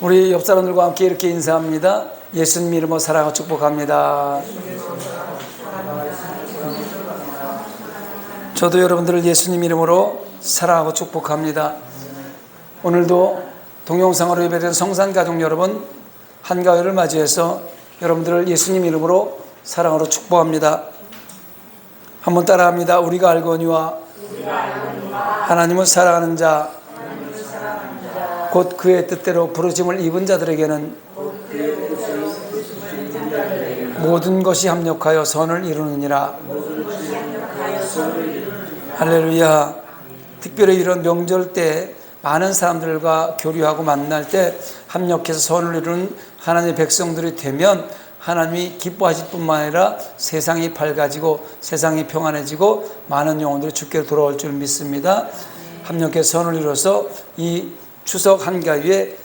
우리 옆 사람들과 함께 이렇게 인사합니다. 예수님 이름으로 사랑하고 축복합니다. 저도 여러분들을 예수님 이름으로 사랑하고 축복합니다. 오늘도 동영상으로 예배된 성산가족 여러분, 한가위를 맞이해서 여러분들을 예수님 이름으로 사랑으로 축복합니다. 한번 따라합니다. 우리가 알거니와 하나님을 사랑하는 자, 곧 그의 뜻대로 부르심을 입은 자들에게는 모든 것이 합력하여 선을 이루느니라. 할렐루야. 특별히 이런 명절 때 많은 사람들과 교류하고 만날 때 합력해서 선을 이루는 하나님의 백성들이 되면 하나님이 기뻐하실 뿐만 아니라 세상이 밝아지고 세상이 평안해지고 많은 영혼들이 주께로 돌아올 줄 믿습니다. 합력해서 선을 이루어서 이 추석 한가위에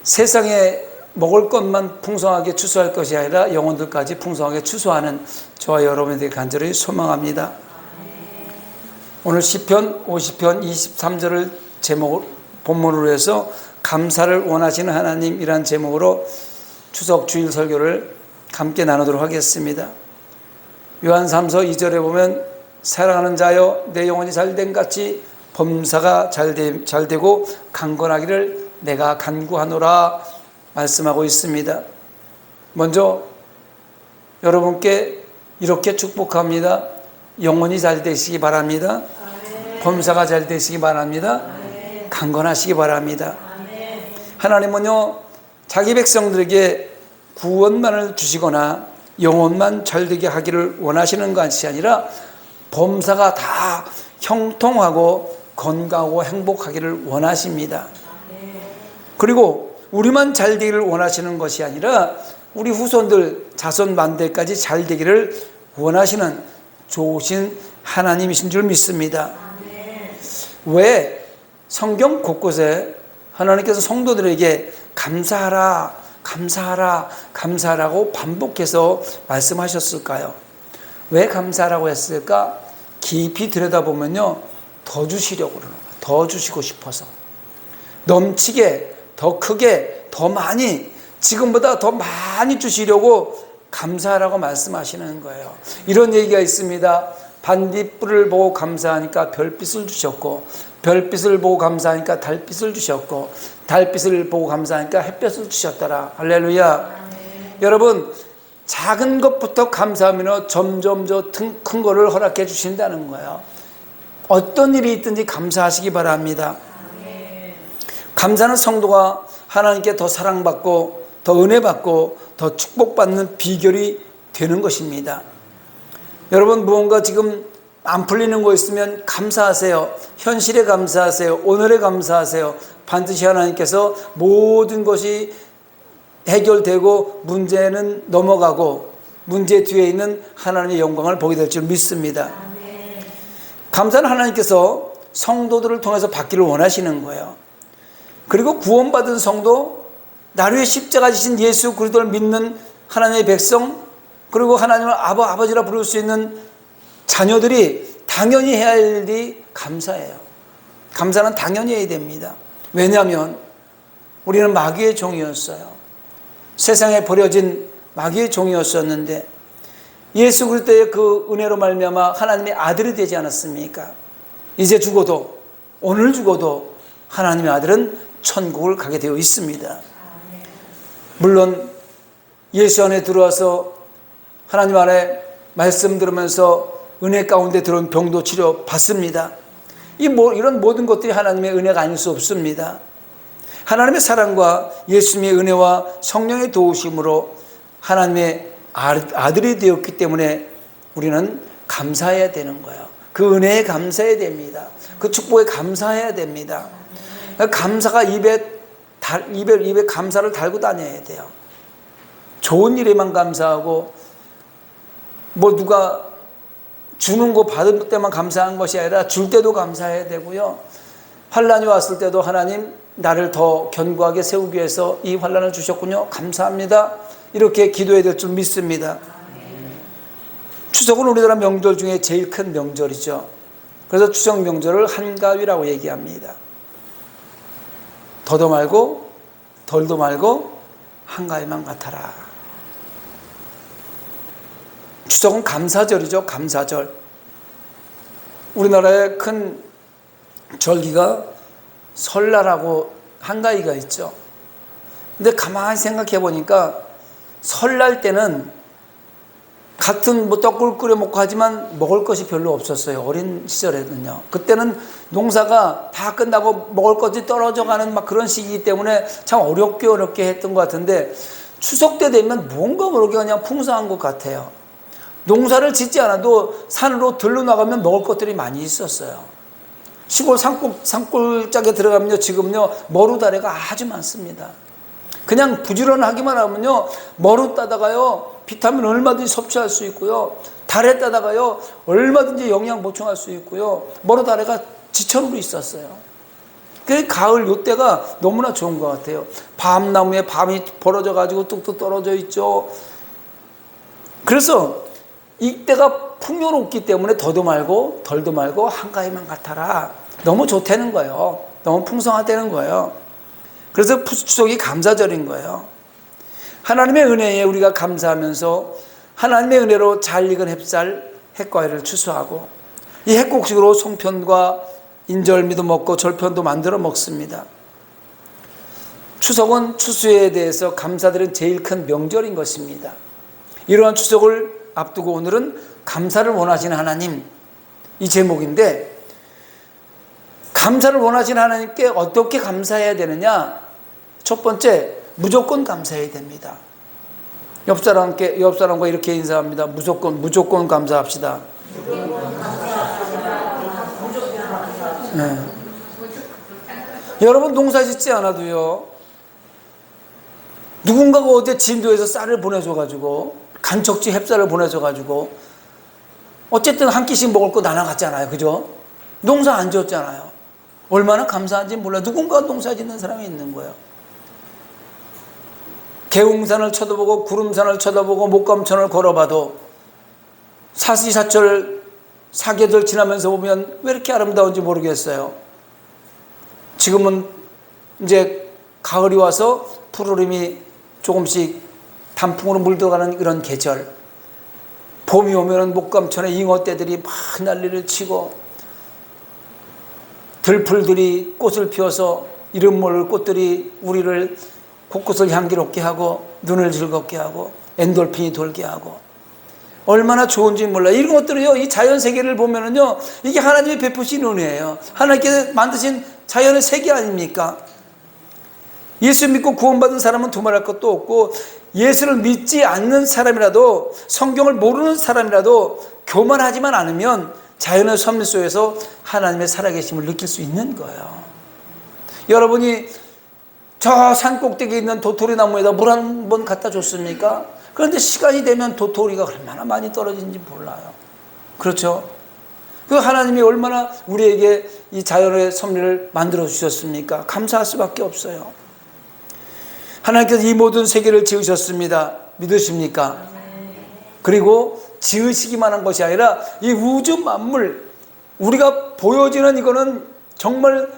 세상에 먹을 것만 풍성하게 추수할 것이 아니라 영혼들까지 풍성하게 추수하는 저와 여러분에게 간절히 소망합니다. 오늘 시편 50편 23절을 제목을 본문으로 해서 감사를 원하시는 하나님이란 제목으로 추석 주일 설교를 함께 나누도록 하겠습니다. 요한 3서 2절에 보면 사랑하는 자여 내 영혼이 잘됨 같이 범사가 잘되고 강건하기를 내가 간구하노라 말씀하고 있습니다. 먼저 여러분께 이렇게 축복합니다. 영혼이 잘 되시기 바랍니다. 범사가 잘 되시기 바랍니다. 강건하시기 바랍니다. 하나님은요, 자기 백성들에게 구원만을 주시거나 영혼만 잘되게 하기를 원하시는 것이 아니라 범사가 다 형통하고 건강하고 행복하기를 원하십니다. 그리고 우리만 잘되기를 원하시는 것이 아니라 우리 후손들 자손 만대까지 잘되기를 원하시는 좋으신 하나님이신 줄 믿습니다. 왜 성경 곳곳에 하나님께서 성도들에게 감사하라, 감사하라, 감사하라고 반복해서 말씀하셨을까요? 왜 감사하라고 했을까? 깊이 들여다보면요, 더 주시려고 그러는 거예요. 더 주시고 싶어서 넘치게, 더 크게, 더 많이, 지금보다 더 많이 주시려고 감사하라고 말씀하시는 거예요. 이런 얘기가 있습니다. 반딧불을 보고 감사하니까 별빛을 주셨고, 별빛을 보고 감사하니까 달빛을 주셨고, 달빛을 보고 감사하니까 햇볕을 주셨더라. 할렐루야. 여러분, 작은 것부터 감사하면 점점 큰 거를 허락해 주신다는 거예요. 어떤 일이 있든지 감사하시기 바랍니다. 감사는 성도가 하나님께 더 사랑받고 더 은혜받고 더 축복받는 비결이 되는 것입니다. 여러분, 무언가 지금 안 풀리는 거 있으면 감사하세요. 현실에 감사하세요. 오늘에 감사하세요. 반드시 하나님께서 모든 것이 해결되고 문제는 넘어가고 문제 뒤에 있는 하나님의 영광을 보게 될 줄 믿습니다. 감사는 하나님께서 성도들을 통해서 받기를 원하시는 거예요. 그리고 구원받은 성도, 나를 위해 십자가 지신 예수 그리스도를 믿는 하나님의 백성, 그리고 하나님을 아버지라 부를 수 있는 자녀들이 당연히 해야 할 일이 감사예요. 감사는 당연히 해야 됩니다. 왜냐하면 우리는 마귀의 종이었어요. 세상에 버려진 마귀의 종이었었는데 예수 그리스도의 그 은혜로 말미암아 하나님의 아들이 되지 않았습니까? 이제 죽어도, 오늘 죽어도 하나님의 아들은 천국을 가게 되어 있습니다. 물론 예수 안에 들어와서 하나님 안에 말씀 들으면서 은혜 가운데 들어온 병도 치료 받습니다. 이런 모든 것들이 하나님의 은혜가 아닐 수 없습니다. 하나님의 사랑과 예수님의 은혜와 성령의 도우심으로 하나님의 아들이 되었기 때문에 우리는 감사해야 되는 거예요. 그 은혜에 감사해야 됩니다. 그 축복에 감사해야 됩니다. 감사가 입에 감사를 달고 다녀야 돼요. 좋은 일에만 감사하고 누가 주는 거 받을 때만 감사한 것이 아니라 줄 때도 감사해야 되고요. 환난이 왔을 때도 하나님 나를 더 견고하게 세우기 위해서 이 환난을 주셨군요. 감사합니다. 이렇게 기도해야 될 줄 믿습니다. 추석은 우리나라 명절 중에 제일 큰 명절이죠. 그래서 추석 명절을 한가위라고 얘기합니다. 더도 말고 덜도 말고 한가위만 같아라. 추석은 감사절이죠. 감사절. 우리나라의 큰 절기가 설날하고 한가위가 있죠. 근데 가만히 생각해 보니까 설날 때는 같은 떡을 끓여 먹고 하지만 먹을 것이 별로 없었어요. 어린 시절에는요. 그때는 농사가 다 끝나고 먹을 것이 떨어져 가는 막 그런 시기이기 때문에 참 어렵게 했던 것 같은데 추석 때 되면 뭔가 모르게 그냥 풍성한 것 같아요. 농사를 짓지 않아도 산으로 들러 나가면 먹을 것들이 많이 있었어요. 시골 산골짜기에 들어가면요, 지금요 머루다래가 아주 많습니다. 그냥 부지런하기만 하면요 머루 따다가요 비타민 얼마든지 섭취할 수 있고요, 다래 따다가요 얼마든지 영양 보충할 수 있고요, 머루다래가 지천으로 있었어요. 그 가을 요때가 너무나 좋은 것 같아요. 밤나무에 밤이 벌어져 가지고 뚝뚝 떨어져 있죠. 그래서 이때가 풍요롭기 때문에 더도 말고 덜도 말고 한가위만 같아라. 너무 좋다는 거예요. 너무 풍성하다는 거예요. 그래서 추석이 감사절인 거예요. 하나님의 은혜에 우리가 감사하면서 하나님의 은혜로 잘 익은 햅쌀 핵과일을 추수하고 이 핵곡식으로 송편과 인절미도 먹고 절편도 만들어 먹습니다. 추석은 추수에 대해서 감사드리는 제일 큰 명절인 것입니다. 이러한 추석을 앞두고 오늘은 감사를 원하시는 하나님, 이 제목인데, 감사를 원하시는 하나님께 어떻게 감사해야 되느냐? 첫 번째, 무조건 감사해야 됩니다. 옆 사람과 이렇게 인사합니다. 무조건 감사합시다. 네. 여러분 농사 짓지 않아도요, 누군가가 어제 진도에서 쌀을 보내줘가지고 간척지 햅쌀을 보내줘가지고 어쨌든 한 끼씩 먹을 거 나눠갔잖아요. 그죠? 농사 안 지었잖아요. 얼마나 감사한지 몰라요. 누군가 농사 짓는 사람이 있는 거예요. 계웅산을 쳐다보고 구름산을 쳐다보고 목감천을 걸어봐도 사시사철 사계절 지나면서 보면 왜 이렇게 아름다운지 모르겠어요. 지금은 이제 가을이 와서 푸르름이 조금씩 단풍으로 물들어가는 이런 계절. 봄이 오면은 목감천에 잉어떼들이 막 난리를 치고 들풀들이 꽃을 피워서 이름 모를 꽃들이 우리를 곳곳을 향기롭게 하고 눈을 즐겁게 하고 엔돌핀이 돌게 하고 얼마나 좋은지 몰라요. 이런 것들을요, 이 자연 세계를 보면은요, 이게 하나님이 베푸신 은혜예요. 하나님께서 만드신 자연의 세계 아닙니까? 예수 믿고 구원받은 사람은 두말할 것도 없고, 예수를 믿지 않는 사람이라도, 성경을 모르는 사람이라도 교만하지만 않으면 자연의 섭리 속에서 하나님의 살아계심을 느낄 수 있는 거예요. 여러분이 저 산 꼭대기에 있는 도토리 나무에다 물 한 번 갖다 줬습니까? 그런데 시간이 되면 도토리가 얼마나 많이 떨어지는지 몰라요. 그렇죠? 그 하나님이 얼마나 우리에게 이 자연의 섭리를 만들어 주셨습니까? 감사할 수밖에 없어요. 하나님께서 이 모든 세계를 지으셨습니다. 믿으십니까? 그리고 지으시기만 한 것이 아니라 이 우주 만물, 우리가 보여지는 이거는 정말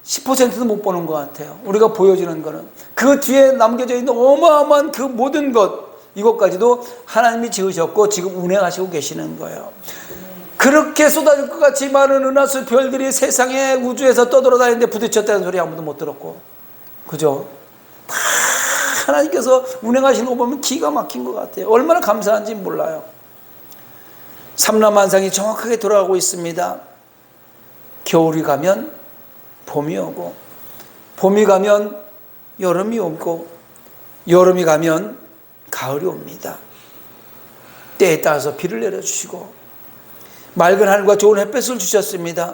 10%도 못 보는 것 같아요. 우리가 보여지는 거는. 그 뒤에 남겨져 있는 어마어마한 그 모든 것, 이것까지도 하나님이 지으셨고 지금 운행하시고 계시는 거예요. 그렇게 쏟아질 것 같이 많은 은하수 별들이 세상에 우주에서 떠돌아다니는데 부딪혔다는 소리 아무도 못 들었고, 그죠? 다 하나님께서 운행하시는 거 보면 기가 막힌 것 같아요. 얼마나 감사한지 몰라요. 삼라만상이 정확하게 돌아가고 있습니다. 겨울이 가면 봄이 오고, 봄이 가면 여름이 오고, 여름이 가면 가을이 옵니다. 때에 따라서 비를 내려주시고 맑은 하늘과 좋은 햇볕을 주셨습니다.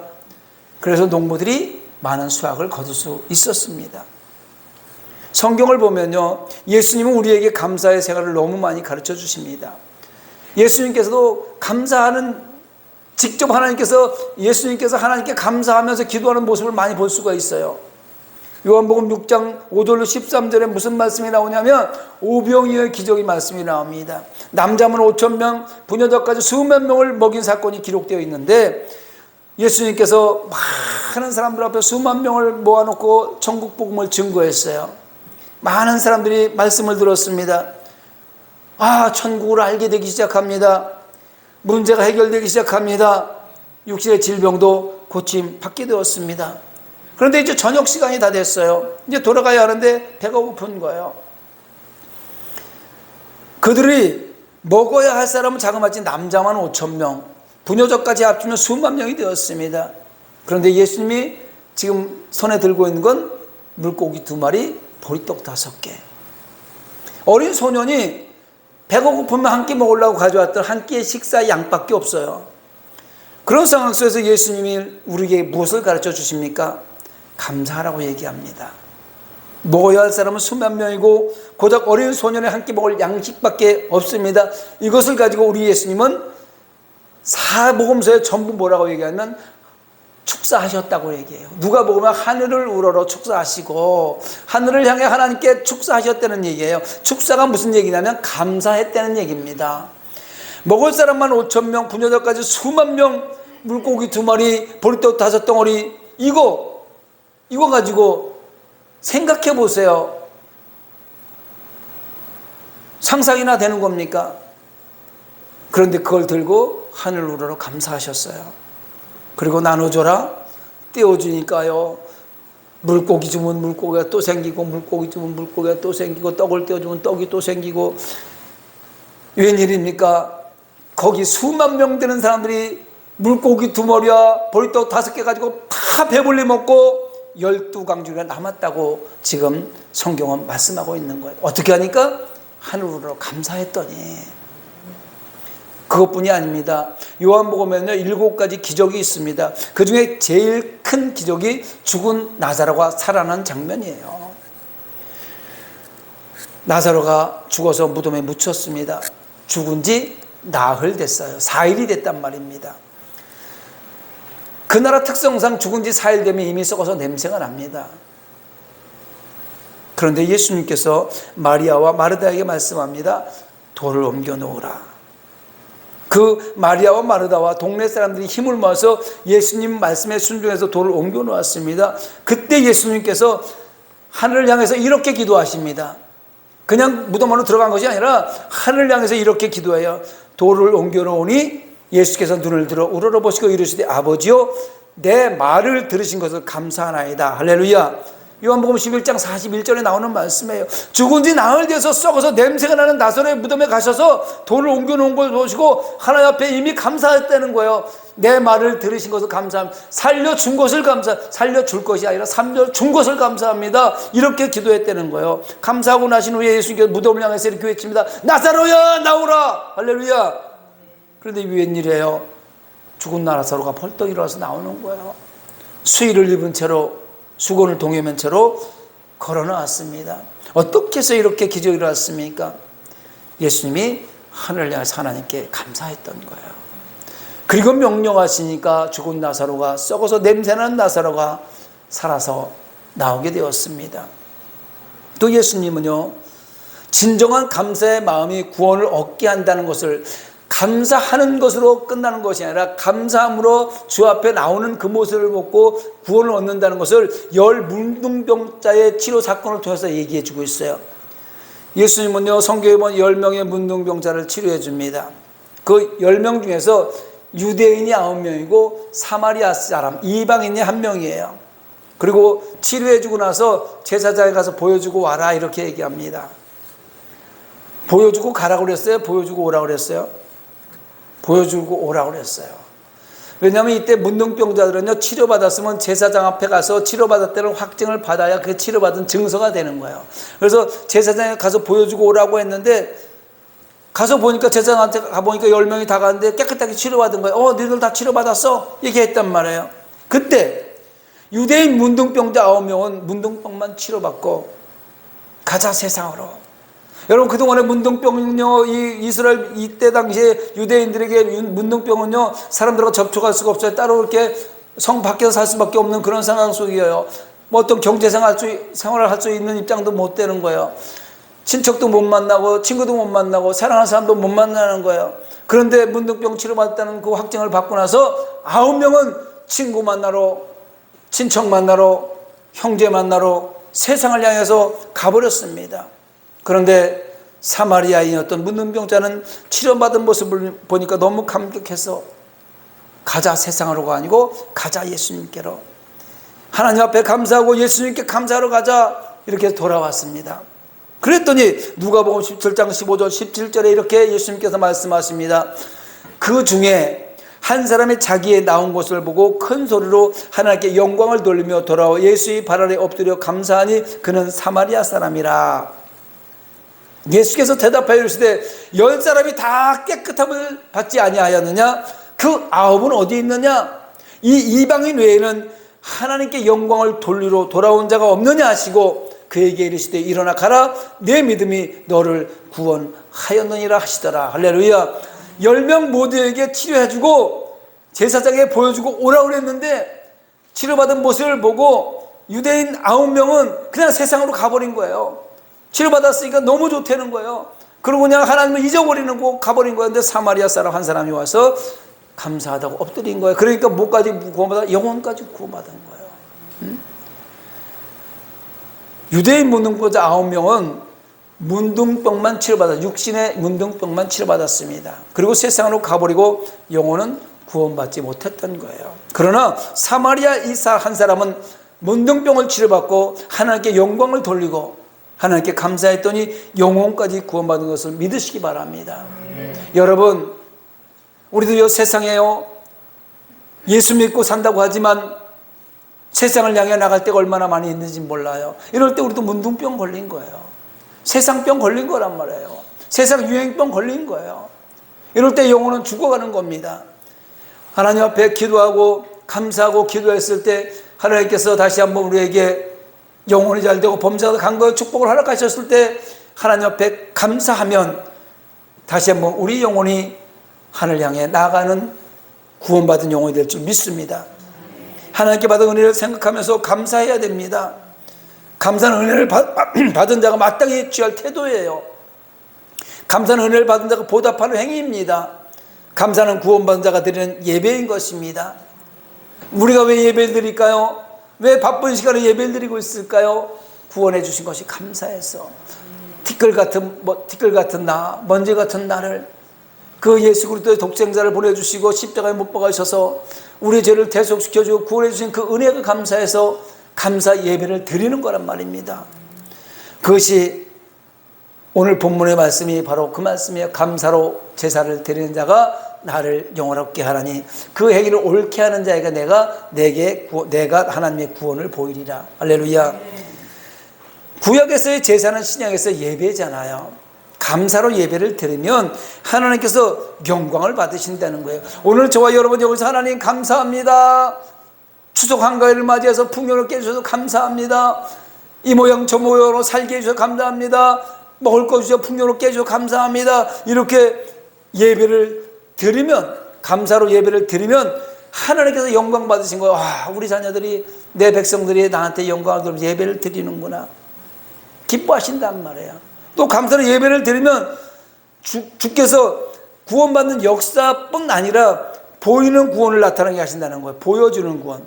그래서 농부들이 많은 수확을 거둘 수 있었습니다. 성경을 보면요, 예수님은 우리에게 감사의 생활을 너무 많이 가르쳐 주십니다. 예수님께서도 감사하는, 직접 예수님께서 하나님께 감사하면서 기도하는 모습을 많이 볼 수가 있어요. 요한복음 6장 5절로 13절에 무슨 말씀이 나오냐면 오병이어의 기적의 말씀이 나옵니다. 남자만 5,000명, 부녀자까지 수만 명을 먹인 사건이 기록되어 있는데, 예수님께서 많은 사람들 앞에 수만 명을 모아놓고 천국 복음을 증거했어요. 많은 사람들이 말씀을 들었습니다. 천국을 알게 되기 시작합니다. 문제가 해결되기 시작합니다. 육신의 질병도 고침받게 되었습니다. 그런데 이제 저녁 시간이 다 됐어요. 이제 돌아가야 하는데 배가 고픈 거예요. 그들이 먹어야 할 사람은 자그마치 남자만 5,000명, 부녀족까지 합치면 수만 명이 되었습니다. 그런데 예수님이 지금 손에 들고 있는 건 물고기 2마리, 보리떡 5개. 어린 소년이 배가 고프면 한 끼 먹으려고 가져왔던 한 끼의 식사 양밖에 없어요. 그런 상황 속에서 예수님이 우리에게 무엇을 가르쳐 주십니까? 감사하라고 얘기합니다. 먹어야 할 사람은 수만 명이고 고작 어린 소년의 한 끼 먹을 양식밖에 없습니다. 이것을 가지고 우리 예수님은 사복음서에 전부 뭐라고 얘기하면 축사하셨다고 얘기해요. 누가 보면 하늘을 우러러 축사하시고 하늘을 향해 하나님께 축사하셨다는 얘기예요. 축사가 무슨 얘기냐면 감사했다는 얘기입니다. 먹을 사람만 5,000명, 부녀자까지 수만 명, 물고기 2마리, 보리떡 5덩어리, 이거 가지고 생각해 보세요. 상상이나 되는 겁니까? 그런데 그걸 들고 하늘 우러러 감사하셨어요. 그리고 나눠줘라, 떼어주니까요, 물고기 주면 물고기가 또 생기고, 물고기 주면 물고기가 또 생기고, 떡을 떼어주면 떡이 또 생기고. 웬일입니까? 거기 수만 명 되는 사람들이 물고기 2마리와 보리떡 5개 가지고 다 배불리 먹고 12강주가 남았다고 지금 성경은 말씀하고 있는 거예요. 어떻게 하니까? 하늘으로 감사했더니. 그것뿐이 아닙니다. 요한복음에는요 7가지 기적이 있습니다. 그 중에 제일 큰 기적이 죽은 나사로가 살아난 장면이에요. 나사로가 죽어서 무덤에 묻혔습니다. 죽은 지 나흘 됐어요. 4일이 됐단 말입니다. 그 나라 특성상 죽은 지 4일 되면 이미 썩어서 냄새가 납니다. 그런데 예수님께서 마리아와 마르다에게 말씀합니다. 돌을 옮겨 놓으라. 그 마리아와 마르다와 동네 사람들이 힘을 모아서 예수님 말씀에 순종해서 돌을 옮겨 놓았습니다. 그때 예수님께서 하늘을 향해서 이렇게 기도하십니다. 그냥 무덤 안으로 들어간 것이 아니라 하늘을 향해서 이렇게 기도해요. 돌을 옮겨 놓으니 예수께서 눈을 들어 우러러보시고 이르시되 아버지요 내 말을 들으신 것을 감사하나이다. 할렐루야. 요한복음 11장 41절에 나오는 말씀이에요. 죽은 지 나흘 돼서 썩어서 냄새가 나는 나사로의 무덤에 가셔서 돌을 옮겨놓은 걸 보시고 하나님 앞에 이미 감사했다는 거예요. 내 말을 들으신 것을 감사합니다. 살려준 것을 살려줄 것이 아니라 살려준 것을 감사합니다. 이렇게 기도했다는 거예요. 감사하고 나신 후에 예수님께서 무덤을 향해서 이렇게 외칩니다. 나사로야 나오라. 할렐루야. 그런데 웬일이에요? 죽은 나사로가 벌떡 일어나서 나오는 거예요. 수의를 입은 채로 수건을 동여맨 채로 걸어 나왔습니다. 어떻게 해서 이렇게 기적이 일어났습니까? 예수님이 하늘을 향해서 하나님께 감사했던 거예요. 그리고 명령하시니까 죽은 나사로가 썩어서 냄새나는 나사로가 살아서 나오게 되었습니다. 또 예수님은요 진정한 감사의 마음이 구원을 얻게 한다는 것을 감사하는 것으로 끝나는 것이 아니라 감사함으로 주 앞에 나오는 그 모습을 보고 구원을 얻는다는 것을 10 문둥병자의 치료 사건을 통해서 얘기해 주고 있어요. 예수님은요 성경에 보면 10명의 문둥병자를 치료해 줍니다. 그 10명 중에서 유대인이 9명이고 사마리아 사람 이방인이 1명이에요. 그리고 치료해 주고 나서 제사장에 가서 보여주고 와라 이렇게 얘기합니다. 보여주고 가라고 그랬어요? 보여주고 오라고 그랬어요? 보여주고 오라고 그랬어요. 왜냐하면 이때 문둥병자들은요 치료받았으면 제사장 앞에 가서 치료받았다는 확증을 받아야 그 치료받은 증서가 되는 거예요. 그래서 제사장에 가서 보여주고 오라고 했는데 가서 보니까 제사장한테 가보니까 10명이 다 갔는데 깨끗하게 치료받은 거예요. 너희들 다 치료받았어? 얘기했단 말이에요. 그때 유대인 문둥병자 9명은 문둥병만 치료받고 가자 세상으로. 여러분 그동안에 문둥병은요 이스라엘 이때 당시에 유대인들에게 문둥병은요 사람들과 접촉할 수가 없어요. 따로 이렇게 성 밖에서 살 수밖에 없는 그런 상황 속이에요. 뭐 어떤 생활을 할 수 있는 입장도 못 되는 거예요. 친척도 못 만나고 친구도 못 만나고 사랑하는 사람도 못 만나는 거예요. 그런데 문둥병 치료받았다는 그 확증을 받고 나서 9명은 친구 만나러 친척 만나러 형제 만나러 세상을 향해서 가버렸습니다. 그런데 사마리아인이었던 문둥병자는 치료받은 모습을 보니까 너무 감격해서 가자 세상으로가 아니고 가자 예수님께로, 하나님 앞에 감사하고 예수님께 감사하러 가자, 이렇게 돌아왔습니다. 그랬더니 누가복음 17장 15절 17절에 이렇게 예수님께서 말씀하십니다. 그 중에 한 사람이 자기의 나온 것을 보고 큰 소리로 하나님께 영광을 돌리며 돌아와 예수의 발 아래 엎드려 감사하니 그는 사마리아 사람이라. 예수께서 대답하여 이르시되 10사람이 다 깨끗함을 받지 아니하였느냐? 그 9은 어디 있느냐? 이 이방인 외에는 하나님께 영광을 돌리러 돌아온 자가 없느냐 하시고 그에게 이르시되 일어나 가라, 내 믿음이 너를 구원하였느니라 하시더라. 할렐루야. 10명 모두에게 치료해주고 제사장에 보여주고 오라고 그랬는데 치료받은 모습을 보고 유대인 9명은 그냥 세상으로 가버린 거예요. 치료받았으니까 너무 좋다는 거예요. 그러고 그냥 하나님을 잊어버리는 거 가버린 거예요. 근데 사마리아 사람 한 사람이 와서 감사하다고 엎드린 거예요. 그러니까 뭐까지 구원받아? 영혼까지 구원받은 거예요. 유대인 문둥병자 9명은 문둥병만 치료받았어요. 육신의 문둥병만 치료받았습니다. 그리고 세상으로 가버리고 영혼은 구원받지 못했던 거예요. 그러나 사마리아 이사 한 사람은 문둥병을 치료받고 하나님께 영광을 돌리고 하나님께 감사했더니 영혼까지 구원받은 것을 믿으시기 바랍니다. 여러분, 우리도 이 세상에요, 예수 믿고 산다고 하지만 세상을 향해 나갈 때가 얼마나 많이 있는지 몰라요. 이럴 때 우리도 문둥병 걸린 거예요. 세상병 걸린 거란 말이에요. 세상 유행병 걸린 거예요. 이럴 때 영혼은 죽어가는 겁니다. 하나님 앞에 기도하고 감사하고 기도했을 때 하나님께서 다시 한번 우리에게 영혼이 잘 되고 범사가 강건한 축복을 허락하셨을 때 하나님 앞에 감사하면 다시 한번 우리 영혼이 하늘 향해 나아가는 구원받은 영혼이 될 줄 믿습니다. 하나님께 받은 은혜를 생각하면서 감사해야 됩니다. 감사는 은혜를 받은 자가 마땅히 취할 태도예요. 감사는 은혜를 받은 자가 보답하는 행위입니다. 감사는 구원받은 자가 드리는 예배인 것입니다. 우리가 왜 예배를 드릴까요? 왜 바쁜 시간에 예배를 드리고 있을까요? 구원해 주신 것이 감사해서. 티끌 같은 나, 먼지 같은 나를, 그 예수 그리스도의 독생자를 보내주시고 십자가에 못 박으셔서 우리 죄를 대속시켜주고 구원해 주신 그 은혜가 감사해서 감사 예배를 드리는 거란 말입니다. 그것이 오늘 본문의 말씀이 바로 그 말씀이에요. 감사로 제사를 드리는 자가 나를 영원롭게 하나니 그 행위를 옳게 하는 자에게 내가 하나님의 구원을 보이리라. 할렐루야. 구약에서의 제사는 신약에서 예배잖아요. 감사로 예배를 드리면 하나님께서 영광을 받으신다는 거예요. 오늘 저와 여러분 여기서 하나님 감사합니다. 추석 한가위를 맞이해서 풍요롭게 해주셔서 감사합니다. 이 모양 저 모양으로 살게 해주셔서 감사합니다. 먹을 거 주셔서 풍요롭게 해주셔서 감사합니다. 이렇게 예배를 드리면, 감사로 예배를 드리면 하나님께서 영광 받으신 거예요. 우리 자녀들이, 내 백성들이 나한테 영광을 돌리면서 예배를 드리는구나, 기뻐하신단 말이에요. 또 감사로 예배를 드리면 주께서 구원받는 역사뿐 아니라 보이는 구원을 나타나게 하신다는 거예요. 보여주는 구원,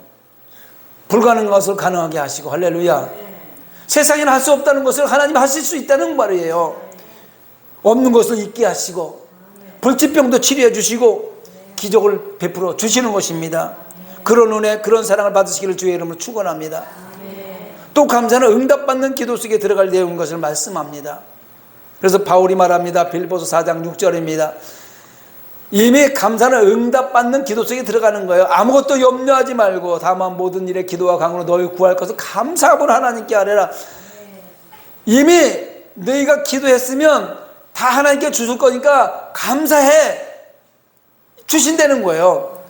불가능한 것을 가능하게 하시고. 할렐루야. 세상에는 할 수 없다는 것을 하나님 하실 수 있다는 말이에요. 없는 것을 있게 하시고 불치병도 치료해 주시고 기적을 베풀어 주시는 것입니다. 그런 은혜, 그런 사랑을 받으시기를 주의 이름으로 축원합니다. 또 감사는 응답받는 기도 속에 들어갈 내용인 것을 말씀합니다. 그래서 바울이 말합니다. 빌립보서 4장 6절입니다. 이미 감사는 응답받는 기도 속에 들어가는 거예요. 아무것도 염려하지 말고 다만 모든 일에 기도와 간구로 너희 구할 것을 감사함으로 하나님께 아뢰라. 이미 너희가 기도했으면 다 하나님께 주실 거니까 감사해 주신다는 거예요.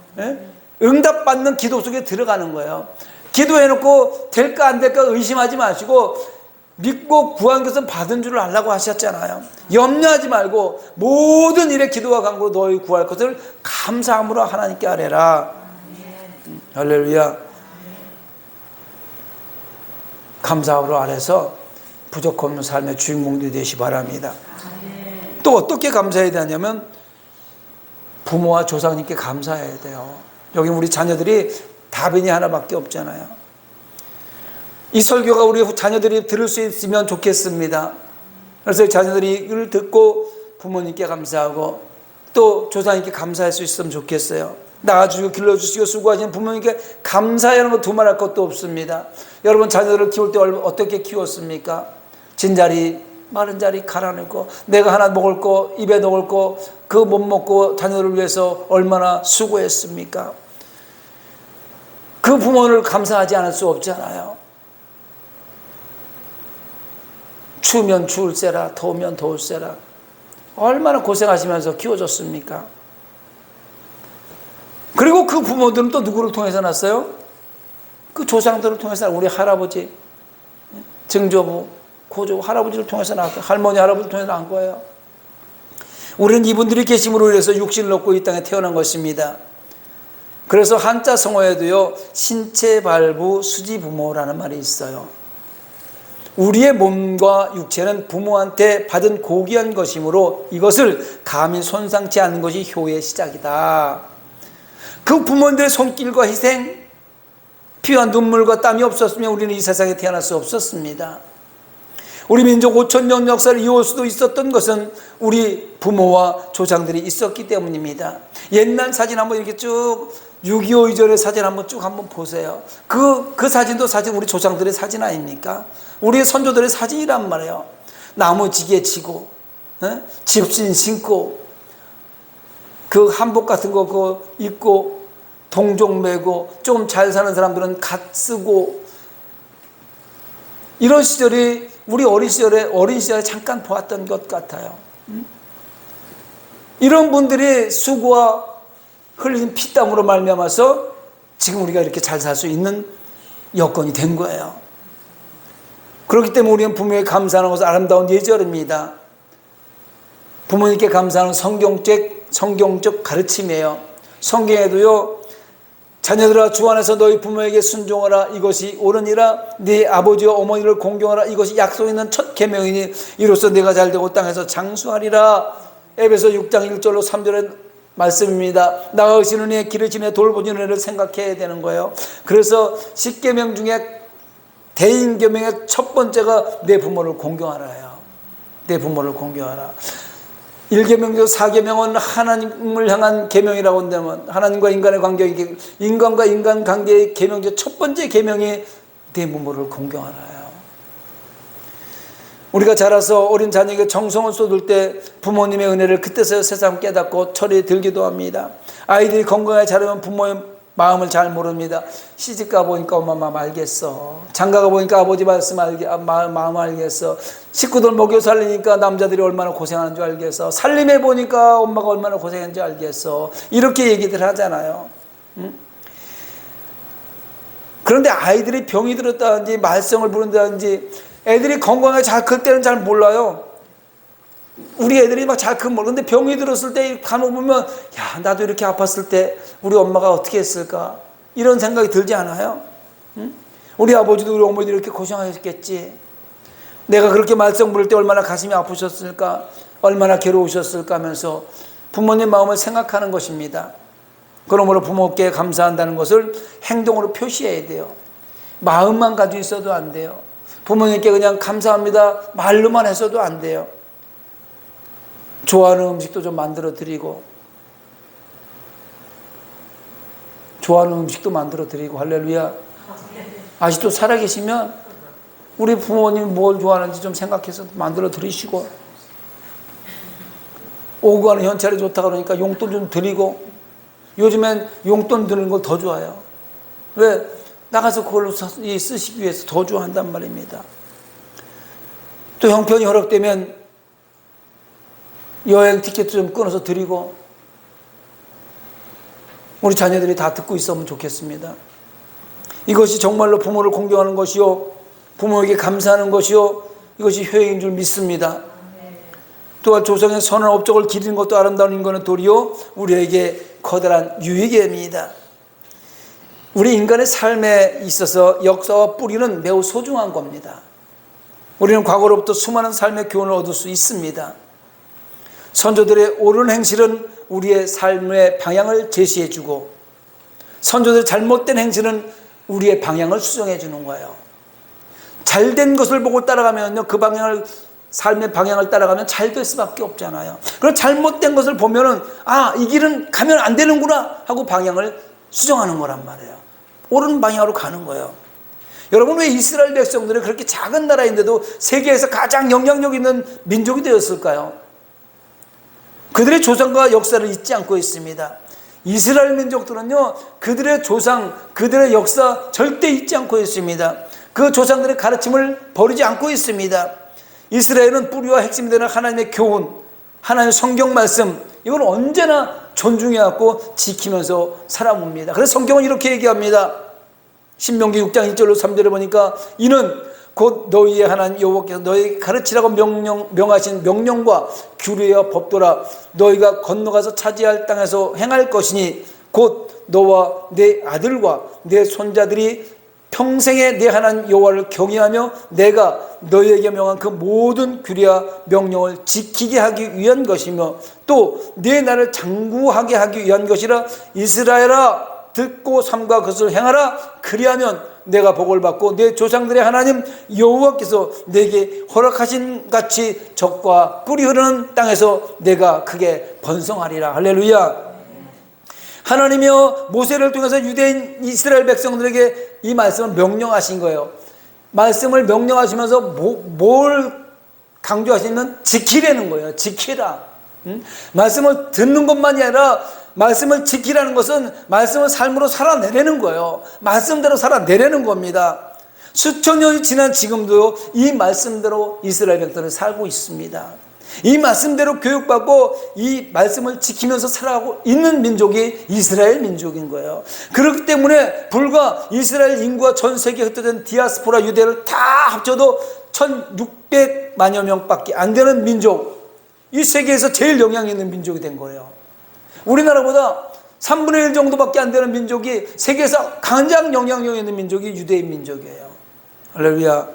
응답받는 기도 속에 들어가는 거예요. 기도해놓고 될까 안 될까 의심하지 마시고 믿고 구한 것은 받은 줄을 알라고 하셨잖아요. 염려하지 말고 모든 일에 기도와 간구로 너희 구할 것을 감사함으로 하나님께 아뢰라. 할렐루야. 감사함으로 아뢰서 부족 없는 삶의 주인공들이 되시 바랍니다. 또 어떻게 감사해야 되냐면 부모와 조상님께 감사해야 돼요. 여기 우리 자녀들이 다빈이 하나밖에 없잖아요. 이 설교가 우리 자녀들이 들을 수 있으면 좋겠습니다. 그래서 자녀들이 이걸 듣고 부모님께 감사하고 또 조상님께 감사할 수 있으면 좋겠어요. 낳아주시고 길러주시고 수고하시는 부모님께 감사하는 거 두말할 것도 없습니다. 여러분 자녀들을 키울 때 어떻게 키웠습니까? 진자리 마른 자리 갈아내고 내가 하나 먹을 거 입에 넣을 거 그거 못 먹고 자녀들을 위해서 얼마나 수고했습니까? 그 부모를 감사하지 않을 수 없잖아요. 추우면 추울세라 더우면 더울세라 얼마나 고생하시면서 키워줬습니까? 그리고 그 부모들은 또 누구를 통해서 났어요? 그 조상들을 통해서 우리 할아버지, 증조부, 고조부, 할아버지를 통해서 낳았고 할머니, 할아버지를 통해서 낳은 거예요. 우리는 이분들이 계심으로 인해서 육신을 얻고 이 땅에 태어난 것입니다. 그래서 한자 성어에도요 신체발부 수지부모라는 말이 있어요. 우리의 몸과 육체는 부모한테 받은 고귀한 것이므로 이것을 감히 손상치 않는 것이 효의 시작이다. 그 부모님들의 손길과 희생, 피와 눈물과 땀이 없었으면 우리는 이 세상에 태어날 수 없었습니다. 우리 민족 5,000년 역사를 이어올 수도 있었던 것은 우리 부모와 조상들이 있었기 때문입니다. 옛날 사진 한번 이렇게 쭉 6.25 이전의 사진 한번 쭉 한번 보세요. 그 사진도 사실 우리 조상들의 사진 아닙니까? 우리의 선조들의 사진이란 말이에요. 나무 지게 치고 집신 신고 그 한복 같은 거 그거 입고 동종 메고 좀 잘 사는 사람들은 갓 쓰고 이런 시절이 우리 어린 시절에 잠깐 보았던 것 같아요. 이런 분들이 수고와 흘린 피땀으로 말미암아서 지금 우리가 이렇게 잘 살 수 있는 여건이 된 거예요. 그렇기 때문에 우리는 부모에게 감사하는 것은 아름다운 예절입니다. 부모님께 감사하는 성경적 가르침이에요. 성경에도요 자녀들아 주 안에서 너희 부모에게 순종하라 이것이 옳으니라 네 아버지와 어머니를 공경하라 이것이 약속 있는 첫 계명이니 이로써 내가 잘되고 땅에서 장수하리라. 에베소 6장 1절로 3절의 말씀입니다. 나아가시는 이의 기르심에 돌보시는 이를 생각해야 되는 거예요. 그래서 10계명 중에 대인계명의 첫 번째가 내 부모를 공경하라예요. 내 부모를 공경하라. 1계명도 4계명은 하나님을 향한 계명이라고 한다면 하나님과 인간의 관계, 인간과 인간 관계의 계명 중 첫 번째 계명이 내 부모를 공경하라예요. 우리가 자라서 어린 자녀에게 정성을 쏟을 때 부모님의 은혜를 그때서야 세상 깨닫고 철이 들기도 합니다. 아이들이 건강하게 자라면 부모의 마음을 잘 모릅니다. 시집가 보니까 엄마 마음 알겠어. 장가가 보니까 아버지 마음 알겠어. 식구들 먹여 살리니까 남자들이 얼마나 고생하는 줄 알겠어. 살림해 보니까 엄마가 얼마나 고생했는지 알겠어. 이렇게 얘기들 하잖아요. 그런데 아이들이 병이 들었다든지 말썽을 부른다든지 애들이 건강하게 잘 클 때는 잘 몰라요. 우리 애들이 막 잘 크면 모르는데 병이 들었을 때 간혹 보면 야 나도 이렇게 아팠을 때 우리 엄마가 어떻게 했을까 이런 생각이 들지 않아요? 우리 아버지도 우리 어머니도 이렇게 고생하셨겠지. 내가 그렇게 말썽 부를 때 얼마나 가슴이 아프셨을까 얼마나 괴로우셨을까 하면서 부모님 마음을 생각하는 것입니다. 그러므로 부모께 감사한다는 것을 행동으로 표시해야 돼요. 마음만 가지고 있어도 안 돼요. 부모님께 그냥 감사합니다 말로만 해서도 안 돼요. 좋아하는 음식도 좀 만들어 드리고 할렐루야. 아직도 살아계시면 우리 부모님이 뭘 좋아하는지 좀 생각해서 만들어 드리시고 오고 가는 현찰이 좋다 그러니까 용돈 좀 드리고 요즘엔 용돈 드리는 걸 더 좋아해요. 왜? 나가서 그걸로 쓰시기 위해서 더 좋아한단 말입니다. 또 형편이 허락되면 여행 티켓 좀 끊어서 드리고 우리 자녀들이 다 듣고 있으면 좋겠습니다. 이것이 정말로 부모를 공경하는 것이요 부모에게 감사하는 것이요 이것이 효행인 줄 믿습니다. 또한 조상의 선한 업적을 기리는 것도 아름다운 인간의 도리요 우리에게 커다란 유익입니다. 우리 인간의 삶에 있어서 역사와 뿌리는 매우 소중한 겁니다. 우리는 과거로부터 수많은 삶의 교훈을 얻을 수 있습니다. 선조들의 옳은 행실은 우리의 삶의 방향을 제시해주고 선조들의 잘못된 행실은 우리의 방향을 수정해 주는 거예요. 잘된 것을 보고 따라가면요, 그 방향을, 삶의 방향을 따라가면 잘 될 수밖에 없잖아요. 그럼 잘못된 것을 보면은 이 길은 가면 안 되는구나 하고 방향을 수정하는 거란 말이에요. 옳은 방향으로 가는 거예요. 여러분, 왜 이스라엘 백성들이 그렇게 작은 나라인데도 세계에서 가장 영향력 있는 민족이 되었을까요? 그들의 조상과 역사를 잊지 않고 있습니다. 이스라엘 민족들은요, 그들의 조상, 그들의 역사 절대 잊지 않고 있습니다. 그 조상들의 가르침을 버리지 않고 있습니다. 이스라엘은 뿌리와 핵심이 되는 하나님의 교훈, 하나님의 성경 말씀, 이걸 언제나 존중해왔고 지키면서 살아옵니다. 그래서 성경은 이렇게 얘기합니다. 신명기 6장 1절로 3절에 보니까 이는 곧 너희의 하나님 여호와께서 너희에게 가르치라고 명하신 명령과 규례와 법도라. 너희가 건너가서 차지할 땅에서 행할 것이니 곧 너와 내 아들과 내 손자들이 평생에 내 하나님 여호와를 경외하며 내가 너희에게 명한 그 모든 규례와 명령을 지키게 하기 위한 것이며 또 내 나라를 장구하게 하기 위한 것이라. 이스라엘아, 듣고 삼가 그것을 행하라. 그리하면 내가 복을 받고 내 조상들의 하나님 여호와께서 내게 허락하신 같이 적과 꿀이 흐르는 땅에서 내가 크게 번성하리라. 할렐루야. 하나님이여 모세를 통해서 유대인 이스라엘 백성들에게 이 말씀을 명령하신 거예요. 말씀을 명령하시면서 뭘 강조하시냐면 지키라는 거예요. 지키라. 말씀을 듣는 것만이 아니라 말씀을 지키라는 것은 말씀을 삶으로 살아내려는 거예요. 말씀대로 살아내려는 겁니다. 수천 년이 지난 지금도 이 말씀대로 이스라엘 백성들은 살고 있습니다. 이 말씀대로 교육받고 이 말씀을 지키면서 살아가고 있는 민족이 이스라엘 민족인 거예요. 그렇기 때문에 불과 이스라엘 인구가 전 세계에 흩어진 디아스포라 유대를 다 합쳐도 1600만여 명밖에 안 되는 민족, 이 세계에서 제일 영향이 있는 민족이 된 거예요. 우리나라보다 3분의 1 정도밖에 안 되는 민족이 세계에서 가장 영향력 있는 민족이 유대인 민족이에요. 할렐루야.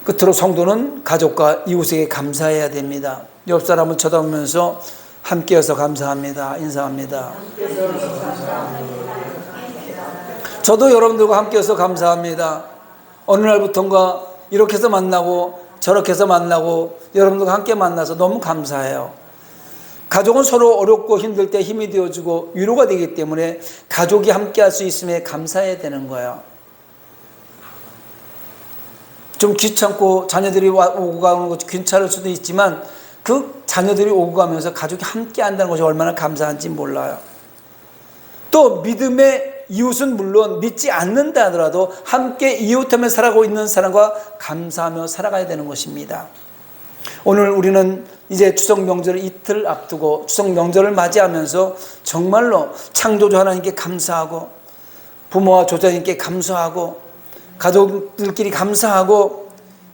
끝으로 성도는 가족과 이웃에게 감사해야 됩니다. 옆 사람을 쳐다보면서 함께여서 감사합니다. 인사합니다. 저도 여러분들과 함께여서 감사합니다. 어느 날부터인가 이렇게 해서 만나고 저렇게 해서 만나고 여러분들과 함께 만나서 너무 감사해요. 가족은 서로 어렵고 힘들 때 힘이 되어주고 위로가 되기 때문에 가족이 함께 할 수 있음에 감사해야 되는 거예요. 좀 귀찮고 자녀들이 오고 가는 것이 괜찮을 수도 있지만 그 자녀들이 오고 가면서 가족이 함께 한다는 것이 얼마나 감사한지 몰라요. 또 믿음의 이웃은 물론 믿지 않는다 하더라도 함께 이웃하며 살아가고 있는 사람과 감사하며 살아가야 되는 것입니다. 오늘 우리는 이제 추석 명절을 이틀 앞두고 추석 명절을 맞이하면서 정말로 창조주 하나님께 감사하고 부모와 조자님께 감사하고 가족들끼리 감사하고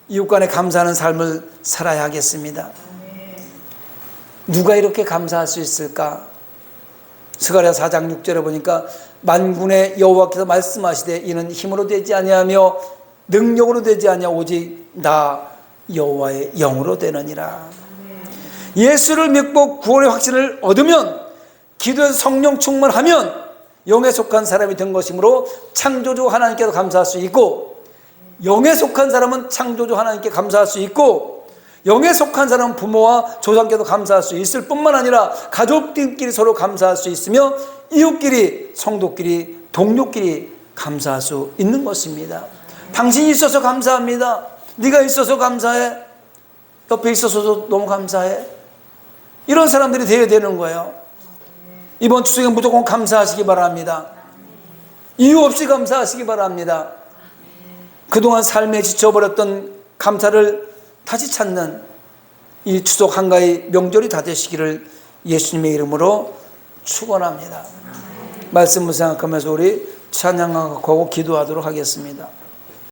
이웃 간에 감사하는 삶을 살아야 하겠습니다. 누가 이렇게 감사할 수 있을까? 스가랴 4장 6절에 보니까 만군의 여호와께서 말씀하시되 이는 힘으로 되지 아니하며 능력으로 되지 아니하 오직 나 여호와의 영으로 되느니라. 예수를 믿고 구원의 확신을 얻으면 기도에서 성령 충만하면 영에 속한 사람이 된 것이므로 창조주 하나님께도 감사할 수 있고 영에 속한 사람은 창조주 하나님께 감사할 수 있고 영에 속한 사람은 부모와 조상께도 감사할 수 있을 뿐만 아니라 가족들끼리 서로 감사할 수 있으며 이웃끼리 성도끼리 동료끼리 감사할 수 있는 것입니다. 당신이 있어서 감사합니다. 네가 있어서 감사해. 옆에 있어서도 너무 감사해. 이런 사람들이 되어야 되는 거예요. 이번 추석에 무조건 감사하시기 바랍니다. 이유 없이 감사하시기 바랍니다. 그동안 삶에 지쳐버렸던 감사를 다시 찾는 이 추석 한가위 명절이 다 되시기를 예수님의 이름으로 축원합니다. 말씀을 생각하면서 우리 찬양하고 기도하도록 하겠습니다.